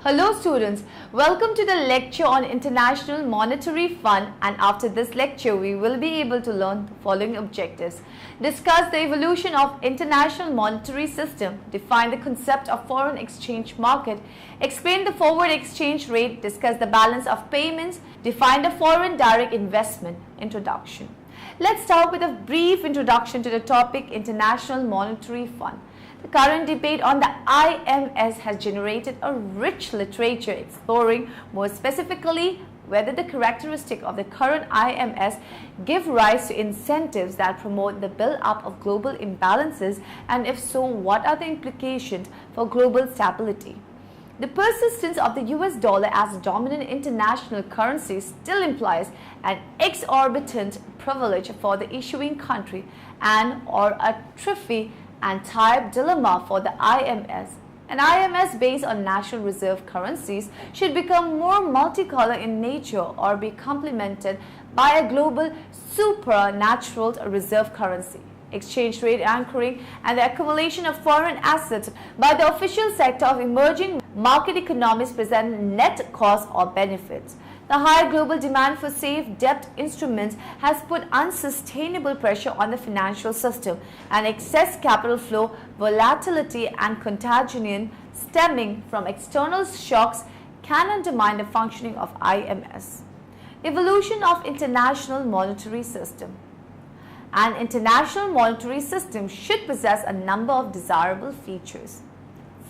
Hello students, welcome to the lecture on International Monetary Fund, and after this lecture we will be able to learn the following objectives. Discuss the evolution of international monetary system, define the concept of foreign exchange market, explain the forward exchange rate, discuss the balance of payments, define the foreign direct investment. Introduction. Let's start with a brief introduction to the topic International Monetary Fund. The current debate on the IMS has generated a rich literature exploring more specifically whether the characteristics of the current IMS give rise to incentives that promote the build-up of global imbalances, and if so, what are the implications for global stability. The persistence of the US dollar as a dominant international currency still implies an exorbitant privilege for the issuing country and/or a tricky and type dilemma for the IMS. An IMS based on national reserve currencies should become more multicolor in nature or be complemented by a global supernatural reserve currency. Exchange rate anchoring and the accumulation of foreign assets by the official sector of emerging market economies present net costs or benefits. The high global demand for safe debt instruments has put unsustainable pressure on the financial system, and excess capital flow, volatility and contagion stemming from external shocks can undermine the functioning of IMS. Evolution of international monetary system. An international monetary system should possess a number of desirable features.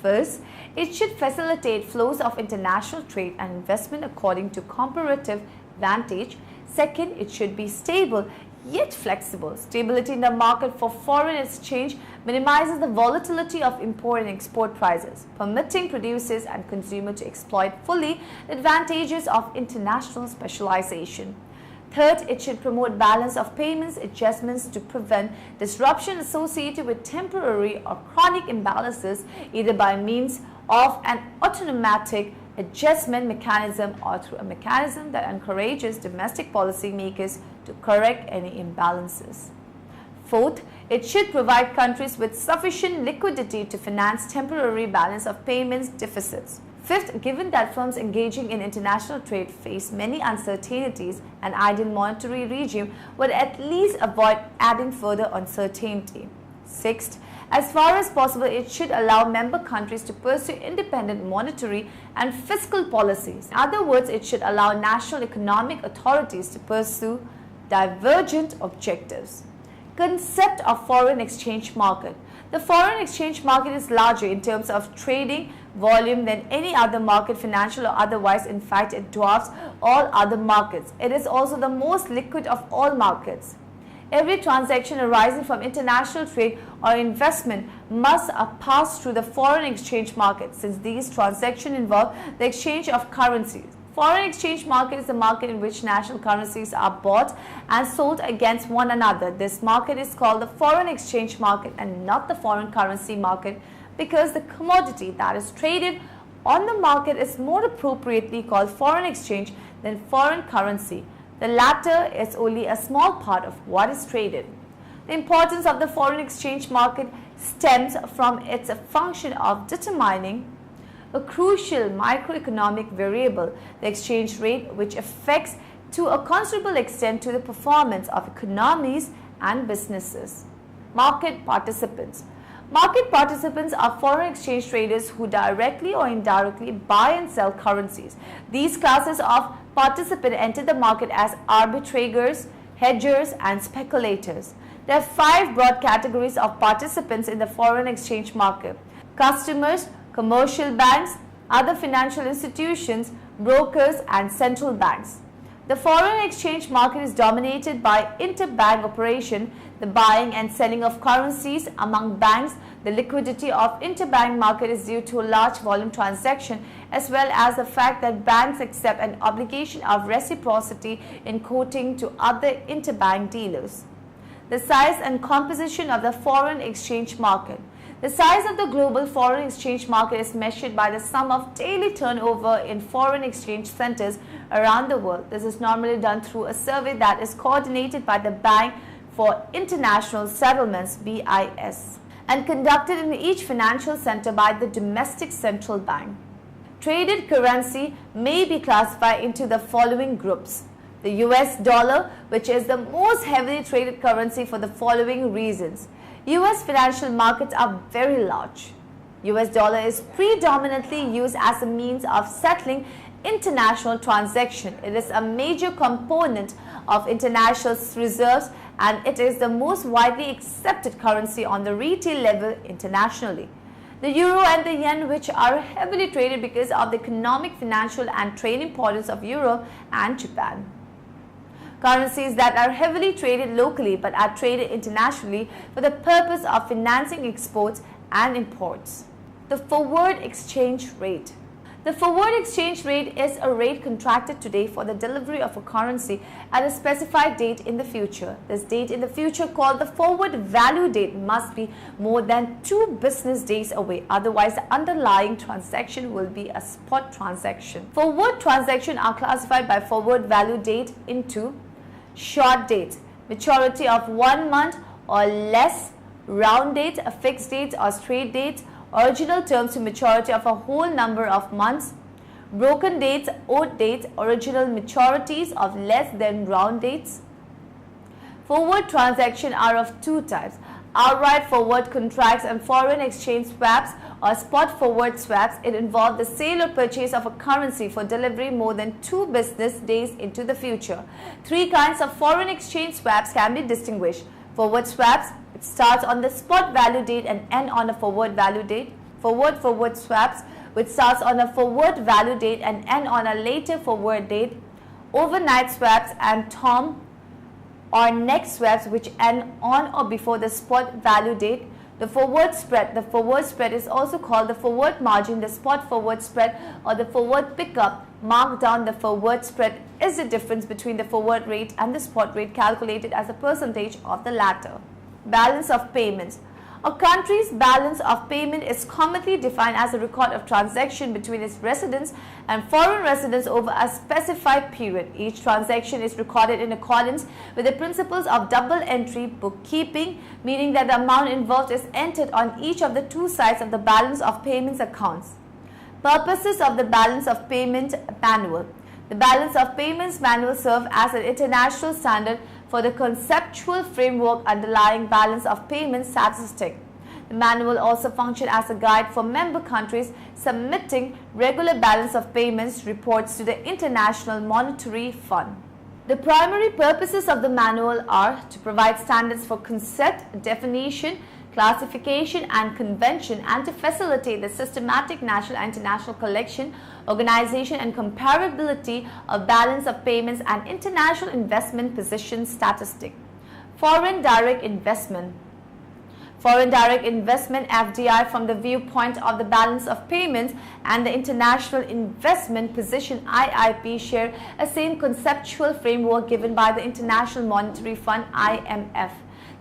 First, it should facilitate flows of international trade and investment according to comparative advantage. Second, it should be stable yet flexible. Stability in the market for foreign exchange minimizes the volatility of import and export prices, permitting producers and consumers to exploit fully the advantages of international specialization. Third, it should promote balance of payments adjustments to prevent disruption associated with temporary or chronic imbalances, either by means of an automatic adjustment mechanism or through a mechanism that encourages domestic policymakers to correct any imbalances. Fourth, it should provide countries with sufficient liquidity to finance temporary balance of payments deficits. Fifth, given that firms engaging in international trade face many uncertainties, an ideal monetary regime would at least avoid adding further uncertainty. Sixth, as far as possible, it should allow member countries to pursue independent monetary and fiscal policies. In other words, it should allow national economic authorities to pursue divergent objectives. Concept of foreign exchange market. The foreign exchange market is larger in terms of trading volume than any other market, financial or otherwise. In fact, it dwarfs all other markets. It is also the most liquid of all markets. Every transaction arising from international trade or investment must pass through the foreign exchange market, since these transactions involve the exchange of currencies. Foreign exchange market is the market in which national currencies are bought and sold against one another. This market is called the foreign exchange market and not the foreign currency market, because the commodity that is traded on the market is more appropriately called foreign exchange than foreign currency. The latter is only a small part of what is traded. The importance of the foreign exchange market stems from its function of determining a crucial microeconomic variable, the exchange rate, which affects to a considerable extent to the performance of economies and businesses. Market participants. Market participants are foreign exchange traders who directly or indirectly buy and sell currencies. These classes of participants enter the market as arbitrageurs, hedgers, and speculators. There are 5 broad categories of participants in the foreign exchange market: customers, commercial banks, other financial institutions, brokers, and central banks. The foreign exchange market is dominated by interbank operation, the buying and selling of currencies among banks. The liquidity of interbank market is due to a large volume transaction, as well as the fact that banks accept an obligation of reciprocity in quoting to other interbank dealers. The size and composition of the foreign exchange market. The size of the global foreign exchange market is measured by the sum of daily turnover in foreign exchange centers around the world. This is normally done through a survey that is coordinated by the Bank for International Settlements (BIS) and conducted in each financial center by the domestic central bank. traded currency may be classified into the following groups. The US dollar, which is the most heavily traded currency for the following reasons. US financial markets are very large. US dollar is predominantly used as a means of settling international transactions. It is a major component of international reserves and it is the most widely accepted currency on the retail level internationally. The euro and the yen, which are heavily traded because of the economic, financial and trade importance of Europe and Japan. Currencies that are heavily traded locally but are traded internationally for the purpose of financing exports and imports. The forward exchange rate. The forward exchange rate is a rate contracted today for the delivery of a currency at a specified date in the future. This date in the future, called the forward value date, must be more than 2 business days away. Otherwise, the underlying transaction will be a spot transaction. Forward transactions are classified by forward value date into short date, maturity of 1 month or less, round date, a fixed date or straight date, original terms to maturity of a whole number of months, broken dates, odd dates, original maturities of less than round dates. Forward transactions are of 2 types: outright forward contracts and foreign exchange swaps or spot forward swaps. It involves the sale or purchase of a currency for delivery more than 2 business days into the future. 3 kinds of foreign exchange swaps can be distinguished. Forward swaps, it starts on the spot value date and end on a forward value date. Forward swaps, which starts on a forward value date and end on a later forward date. Overnight swaps and term or next swaps, which end on or before the spot value date. The forward spread. The forward spread is also called the forward margin, the spot forward spread, or the forward pickup. Mark down the forward spread is the difference between the forward rate and the spot rate, calculated as a percentage of the latter. Balance of payments. A country's balance of payment is commonly defined as a record of transaction between its residents and foreign residents over a specified period. Each transaction is recorded in accordance with the principles of double entry bookkeeping, meaning that the amount involved is entered on each of the 2 sides of the balance of payments accounts. Purposes of the Balance of Payment Manual. The Balance of Payments Manual serves as an international standard for the conceptual framework underlying balance of payments statistics. The manual also functions as a guide for member countries submitting regular balance of payments reports to the International Monetary Fund. The primary purposes of the manual are to provide standards for concept, definition, classification and convention, and to facilitate the systematic national and international collection, organization and comparability of balance of payments and international investment position statistic. Foreign direct investment. Foreign direct investment (FDI) from the viewpoint of the balance of payments and the international investment position (IIP) share a same conceptual framework given by the International Monetary Fund (IMF).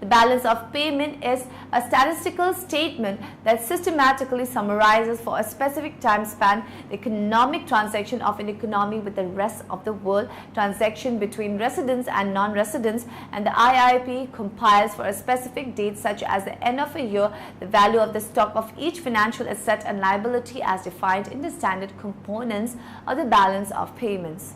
The balance of payment is a statistical statement that systematically summarizes for a specific time span the economic transaction of an economy with the rest of the world, transaction between residents and non-residents, and the IIP compiles for a specific date such as the end of a year the value of the stock of each financial asset and liability as defined in the standard components of the balance of payments.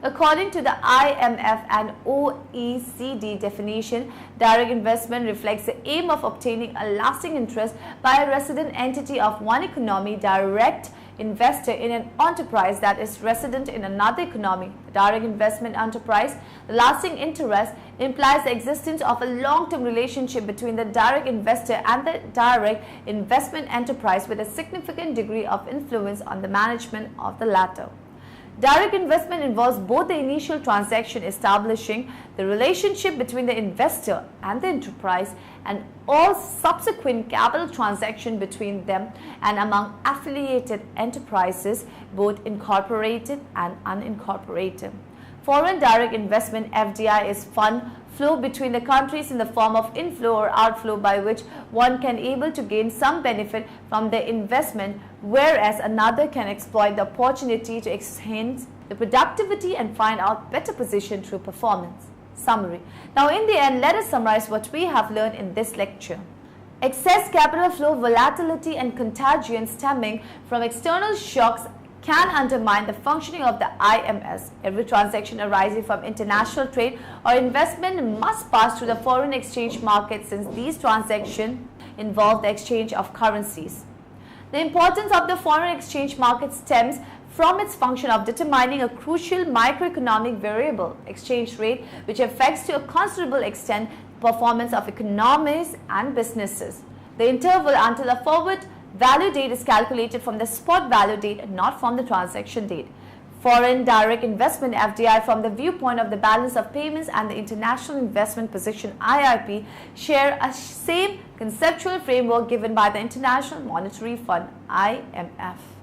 According to the IMF and OECD definition, direct investment reflects the aim of obtaining a lasting interest by a resident entity of one economy, direct investor in an enterprise that is resident in another economy. The direct investment enterprise, the lasting interest, implies the existence of a long-term relationship between the direct investor and the direct investment enterprise with a significant degree of influence on the management of the latter. Direct investment involves both the initial transaction establishing the relationship between the investor and the enterprise and all subsequent capital transactions between them and among affiliated enterprises, both incorporated and unincorporated. Foreign direct investment (FDI) is fund flow between the countries in the form of inflow or outflow by which one can able to gain some benefit from the investment, whereas another can exploit the opportunity to enhance the productivity and find out better position through performance. Summary. Now in the end, let us summarize what we have learned in this lecture. Excess capital flow, volatility and contagion stemming from external shocks can undermine the functioning of the IMS. Every transaction arising from international trade or investment must pass through the foreign exchange market, since these transactions involve the exchange of currencies. The importance of the foreign exchange market stems from its function of determining a crucial microeconomic variable, exchange rate, which affects to a considerable extent the performance of economies and businesses. The interval until a forward value date is calculated from the spot value date and not from the transaction date. Foreign direct investment (FDI) from the viewpoint of the balance of payments and the international investment position (IIP) share a same conceptual framework given by the International Monetary Fund (IMF).